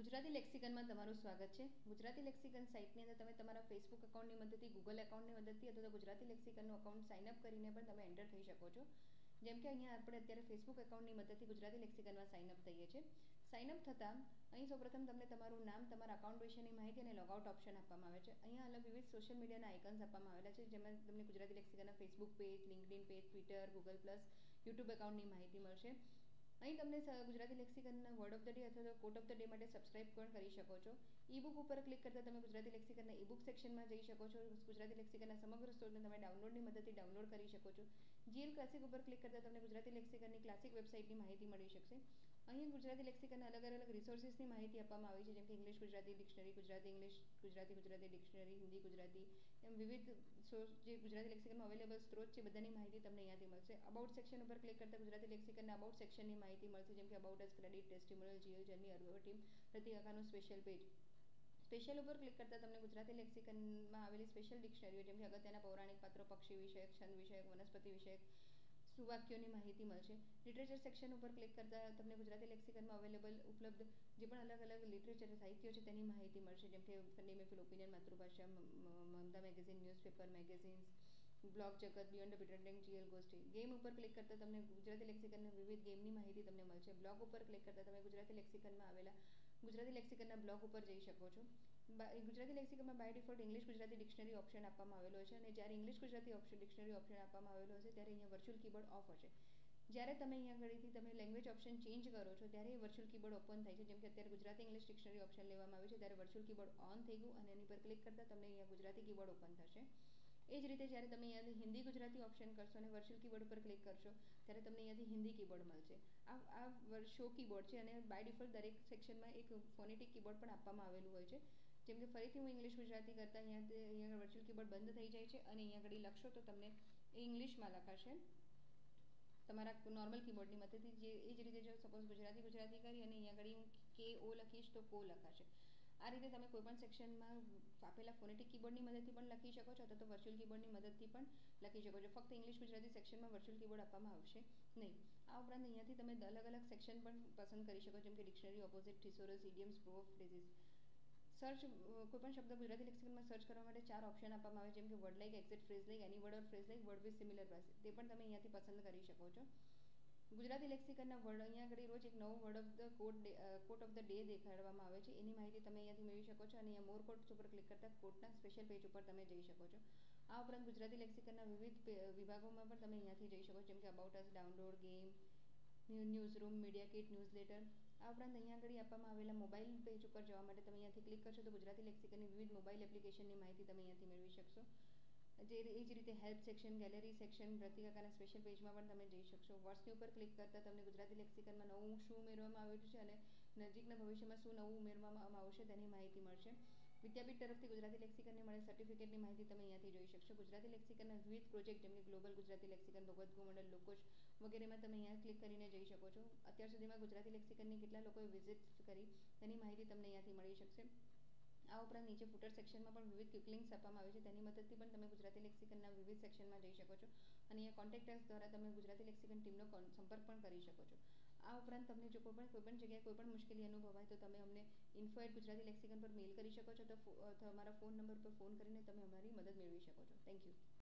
ગુજરાતી લેક્સિકનમાં તમારું સ્વાગત છે. ગુજરાતી લેક્સિકન સાઇટની અંદર તમે તમારા ફેસબુક એકાઉન્ટની મદદથી, ગૂગલ એકાઉન્ટની મદદથી અથવા તો ગુજરાતી લેક્સિકનનું અકાઉન્ટ સાઇનઅપ કરીને પણ તમે એન્ટર થઈ શકો છો. જેમ કે અહીંયા આપણે અત્યારે ફેસબુક એકાઉન્ટની મદદથી ગુજરાતી લેક્સિકનમાં સાઇનઅપ થઈએ છીએ. સાઇનઅપ થતાં અહીં સૌપ્રથમ તમને તમારું નામ, તમારા અકાઉન્ટ વિશેની માહિતી અને લોગઆઉટ ઓપ્શન આપવામાં આવે છે. અહીંયા અલગ વિવિધ સોશિયલ મીડિયાના આઇકન્સ આપવામાં આવેલા છે, જેમાં તમને ગુજરાતી લેક્સિકનના Facebook page, LinkedIn page, Twitter, Google plus, YouTube એકાઉન્ટની માહિતી મળશે. અહીં તમને ગુજરાતી લેક્સિકનના વર્ડ ઓફ ધ ડે અથવા તો કોટ ઓફ ધ ડે માટે સબસ્ક્રાઇબ પણ કરી શકો છો. ઈ-બુક ઉપર ક્લિક કરતાં તમે ગુજરાતી લેક્સિકનના ઈ-બુક સેક્શનમાં જઈ શકો છો. ગુજરાતી લેક્સિકનના સમગ્ર સ્ટોરને તમે ડાઉનલોડની મદદથી ડાઉનલોડ કરી શકો છો. જીએલ ક્લાસિક ઉપર ક્લિક કરતાં તમને ગુજરાતી લેક્સિકનની ક્લાસિક વેબસાઇટની માહિતી મળી શકશે. અહીં ગુજરાતી લેક્સિકનના અલગ અલગ રિસોર્સિસની માહિતી આપવામાં આવી છે, જેમ કે English Gujarati dictionary, Gujarati English, Gujarati Gujarati dictionary, Hindi Gujarati, એમ વિવિધ જે ગુજરાતી લેક્સિકનમાં અવેલેબલ સ્ત્રોત છે બધાની માહિતી તમને અહીંયાથી મળશે. અબાઉટ સેક્શન ઉપર ક્લિક કરતાં ગુજરાતી લેક્સિકનના અબાઉટ સેક્શનની માહિતી મળશે, જેમ કે about us, credit, testimonial, GL journey, અર્બોટીમ, પ્રતિકાકાનું સ્પેશિયલ પેજ. સ્પેશિયલ ઉપર ક્લિક કરતાં તમને ગુજરાતી લેક્સિકનમાં આવેલી સ્પેશિયલ ડિક્શનરીઓ, જેમ કે અગત્યના પૌરાણિક પાત્રો, પક્ષી વિષયક, છંદ વિષયક, વનસ્પતિ વિષયક, સુવાક્યોની માહિતી મળશે. લિટરેચર સેક્શન ઉપર ક્લિક કરતાં તમને ગુજરાતી લેક્સિકનમાં અવેલેબલ ઉપલબ્ધ જે પણ અલગ અલગ લિટરેચર સાહિત્યો છે તેની માહિતી મળશે, જેમ કે ફની મેફિલ, ઓપિનિયન, માતૃભાષા, મમતા મેગેઝિન, ન્યૂઝપેપર, મેગેઝિન્સ, બ્લોગ જગત, બિયોન્ડ ધ પ્રિટેન્ડિંગ, જીએલ ગોષ્ઠી. ગેમ ઉપર ક્લિક કરતાં તમને ગુજરાતી લેક્સિકનની વિવિધ ગેમની માહિતી તમને મળશે. બ્લોગ ઉપર ક્લિક કરતાં તમે ગુજરાતી લેક્સિકનમાં આવેલા ગુજરાતી લેક્સિકનના બ્લોગ ઉપર જઈ શકો છો. ગુજરાતી લેક્સિકનમાં by default English Gujarati dictionary option આપવામાં આવેલો છે, અને જ્યારે ઇંગ્લિશ ગુજરાતી ડિક્શનરી ઓપ્શન આપવામાં આવેલો હશે ત્યારે અહીંયા વર્ચ્યુઅલ કીબોર્ડ ઓફ હશે. જ્યારે તમે અહીંયા આગળથી તમે લેંગ્વેજ ઓપ્શન ચેન્જ કરો છો ત્યારે એ વર્ચ્યુઅલ કીબોર્ડ ઓપન થાય છે. જેમ કે અત્યારે ગુજરાતી ઇંગ્લિશ ડિક્શનરી ઓપ્શન લેવામાં આવ્યું છે, ત્યારે વર્ચ્યુઅલ કીબોર્ડ ઓન થઈ ગયું અને એની પર ક્લિક કરતાં તમને અહીંયા ગુજરાતી કીબોર્ડ ઓપન થશે. એ જ રીતે જ્યારે તમે અહીંયાથી હિન્દી ગુજરાતી ઓપ્શન કરશો અને વર્ચ્યુઅલ કીબોર્ડ ઉપર ક્લિક કરશો ત્યારે તમને અહીંયાથી હિન્દી કીબોર્ડ મળશે. આ શો કીબોર્ડ છે, અને બાય ડિફોલ્ટ દરેક સેક્શનમાં એક ફોનેટિક કીબોર્ડ પણ આપવામાં આવેલું હોય છે. જેમ કે ફરીથી હું ઇંગ્લિશ ગુજરાતી કરતાં અહીંયા વર્ચ્યુઅલ કીબોર્ડ બંધ થઈ જાય છે, અને અહીંયા આગળ લખશો તો તમને એ ઇંગ્લિશમાં લખાશે તમારા નોર્મલ કીબોર્ડની મદદથી. જે એ જ રીતે જો સપોઝ ગુજરાતી કરી અને અહીંયા આગળ હું કે ઓ લખીશ તો કો લખાશે. આ રીતે તમે કોઈપણ સેક્શનમાં આપેલા ફોનેટિક કીબોર્ડની મદદથી પણ લખી શકો છો, અથવા તો વર્ચ્યુઅલ કીબોર્ડની મદદથી પણ લખી શકો છો. ફક્ત ઇંગ્લિશ ગુજરાતી સેક્શનમાં વર્ચ્યુઅલ કીબોર્ડ આપવામાં આવશે નહીં. આ ઉપરાંત અહીંયાથી તમે અલગ અલગ સેક્શન પણ પસંદ કરી શકો, જેમ કે dictionary, opposite, thesaurus, idioms, proof, phrases. Search કોઈપણ શબ્દ ગુજરાતી લેક્સિકનમાં સર્ચ કરવા માટે 4 ઓપ્શન આપવામાં આવે છે, જેમ કે word like, exact phrase like, any word or phrase like, word with similar pass. તે પણ તમે અહીંયાથી પસંદ કરી શકો છો. ગુજરાતી લેક્સિકનના વર્ડ અહીંયા આગળ રોજ એક નવો word of the quote of the day દેખાડવામાં આવે છે. એની માહિતી તમે અહીંયાથી મેળવી શકો છો, અને અહીંયા મોર કોટ્સ ઉપર ક્લિક કરતાં કોટના સ્પેશિયલ પેજ ઉપર તમે જઈ શકો છો. આ ઉપરાંત ગુજરાતી લેક્સિકનના વિવિધ વિભાગોમાં પણ તમે અહીંયાથી જઈ શકો છો, જેમ કે about us, download, game, newsroom, media kit, newsletter. આ ઉપરાંત અહીંયા આગળ આપવામાં આવેલા મોબાઈલ પેજ ઉપર જવા માટે તમે અહીંયાથી ક્લિક કરશો તો ગુજરાતી લેક્સિકનની વિવિધ મોબાઈલ એપ્લિકેશનની માહિતી તમે અહીંયાથી મેળવી શકશો. એ જ રીતે હેલ્પ સેક્શન, ગેલેરી સેક્શન, પ્રતિકાકાના સ્પેશિયલ પેજમાં પણ તમે જઈ શકશો. વર્ષની ઉપર ક્લિક કરતાં તમને ગુજરાતી લેક્સિકનમાં નવું શું ઉમેરવામાં આવ્યું છે અને નજીકના ભવિષ્યમાં શું નવું ઉમેરવામાં આવશે તેની માહિતી મળશે. વિદ્યાપીઠ તરફથી ગુજરાતી લેક્સિકનને મળે સર્ટિફિકેટની માહિતી તમે અહીંયાથી જોઈ શકશો. ગુજરાતી લેક્સિકનના વિવિધ પ્રોજેક્ટ, જેમ કે ગ્લોબલ ગુજરાતી લેક્સિકન, ભગવદ્ ગોમંડલ, લોકોશ વગેરેમાં તમે અહીંયા ક્લિક કરીને જઈ શકો છો. અત્યાર સુધીમાં ગુજરાતી લેક્સિકનની કેટલા લોકોએ વિઝિટ કરી તેની માહિતી તમને અહીંયાથી મળી શકશે. આ ઉપરાંત નીચે ફૂટર સેક્શનમાં પણ વિવિધ ક્વિક લિંક્સ આપવામાં આવે છે, તેની મદદથી પણ તમે ગુજરાતી લેક્સિકનના વિવિધ સેક્શનમાં જઈ શકો છો, અને અહીંયા કોન્ટેક્ટ અસ દ્વારા તમે ગુજરાતી લેક્સિકન ટીમનો સંપર્ક પણ કરી શકો છો. આ ઉપરાંત તમને જો કોઈપણ જગ્યાએ કોઈપણ મુશ્કેલી અનુભવાય તો તમે અમને info@ગુજરાતી લેક્સિકન પર મેલ કરી શકો છો, તો તમારા ફોન નંબર પર ફોન કરીને તમે અમારી મદદ મેળવી શકો છો. Thank you.